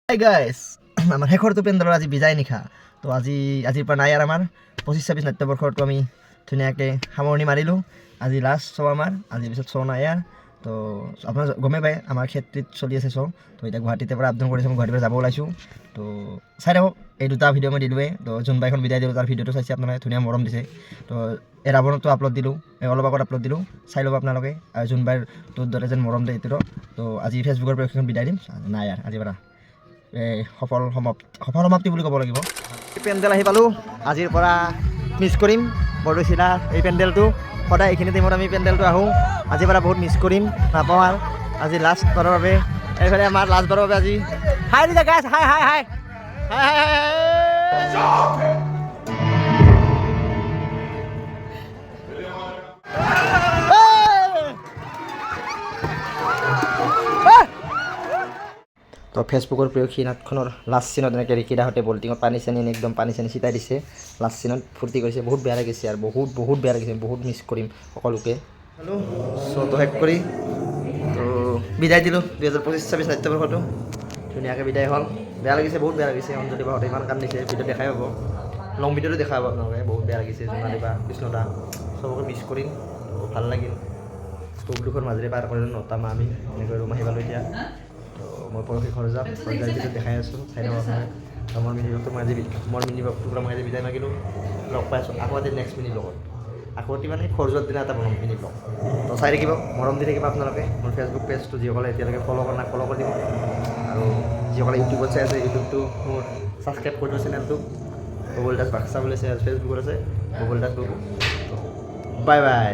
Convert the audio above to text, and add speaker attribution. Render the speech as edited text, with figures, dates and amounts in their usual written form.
Speaker 1: Hi guys আমাৰ শেষৰটো পেণ্ডেলৰ আজি বিজাই নিশা তো আজিৰ পৰা নাই আৰু আমাৰ 25-26 নাট্যবৰ্ষৰটো আমি ধুনীয়াকৈ সামৰণি মাৰিলোঁ। আজি লাষ্ট শ্ব' আমাৰ আজিৰ পিছত শ্ব' নাই আৰু তো আপোনাৰ গমেই পায় আমাৰ ক্ষেত্ৰত চলি আছে শ্ব'। তো এতিয়া গুৱাহাটীতে পৰা আপডাউন কৰিছোঁ, মই গুৱাহাটীৰ পৰা যাব ওলাইছোঁ। তো চাই থাকক, এই দুটা ভিডিঅ' মই দিলোঁৱেই। তো জোনবাইখন বিদায় দিলোঁ, তাৰ ভিডিঅ'টো চাইছে আপোনালোকে, ধুনীয়া মৰম দিছে। তো এই ৰাৱণটো আপলোড দিলোঁ, অলপ আগত আপলোড দিলোঁ, চাই ল'ব আপোনালোকে। আৰু জোনবাইৰ তোৰ দৰে যেন মৰম দিয়ে এইটোৰো। তো আজি ফেচবুকৰ পৰা এখন বিদায় দিম, নাই আৰু আজিৰ পৰা সফল সমাপ্তি বুলি ক'ব লাগিব। পেণ্ডেল আহি পালোঁ, আজিৰ পৰা মিছ কৰিম বৰদৈচিলা এই পেণ্ডেলটো। সদায় এইখিনি টাইমত আমি পেণ্ডেলটো আহোঁ, আজিৰ পৰা বহুত মিছ কৰিম, নাপাওঁ আৰু আজি লাষ্ট বাৰৰ বাবে। এইফালে আমাৰ লাষ্ট বাৰৰ বাবে আজি হাই দিছে গাইছ, হাই হাই হাই হাই হাই হাই। তো ফেচবুকৰ প্ৰিয়সী নাটখনৰ লাষ্ট চিনত এনেকৈ ৰিকিদাহঁতে বল্টিঙত পানী চানি একদম পানী চানি ছিটাই দিছে। লাষ্ট চিনত ফূৰ্তি কৰিছে, বহুত বেয়া লাগিছে আৰু বহুত বেয়া লাগিছে, বহুত মিছ কৰিম সকলোকে। হেল্ল' শ্ব'টো শেষ কৰি তো বিদায় দিলোঁ 2025-26 নাট্যবৰ্ষটো ধুনীয়াকৈ বিদায় হ'ল। বেয়া লাগিছে, বহুত বেয়া লাগিছে। অঞ্জলি বাহঁতে ইমান কান্দিছে, ভিডিঅ' দেখাই পাব, লং ভিডিঅ'টো দেখা পাব আপোনালোকে। বহুত বেয়া লাগিছে, জোনালী বা কৃষ্ণদা চবকে মিছ কৰিম। তো ভাল লাগিল, দুখ দুখৰ মাজেৰে পাৰ কৰিলোঁ 9টা মাহ আমি এনেকৈ ৰুম আহি পালোঁ এতিয়া। তো মই পৰহি ঘৰ যাম, ঘৰ যাই ভিডিঅ' দেখাই আছোঁ, চাই থাকক আপোনালোকে। তো মোৰ মিনি ব্লগটো মই আজি বিদায় মাগিলোঁ। লগ পাই আছোঁ আকৌ আজি নেক্সট মিনি ব্লগত, আকৌ মানে ঘৰ যোৱাৰ দিনা এটা বনাম মিনি ব্লগ। তো চাই থাকিব, মৰম দি থাকিব আপোনালোকে। মোৰ ফেচবুক পেজটো যিসকলে এতিয়ালৈকে ফ'ল' কৰা নাই ফ'ল' কৰি দিব, আৰু যিসকলে ইউটিউবত চাই আছে ইউটিউবটো মোৰ ছাবস্ক্ৰাইব কৰি দিব চেনেলটো। গুগল দাস বাক্সা বুলি আছে, ফেচবুকত আছে Google Das Google. Bye bye.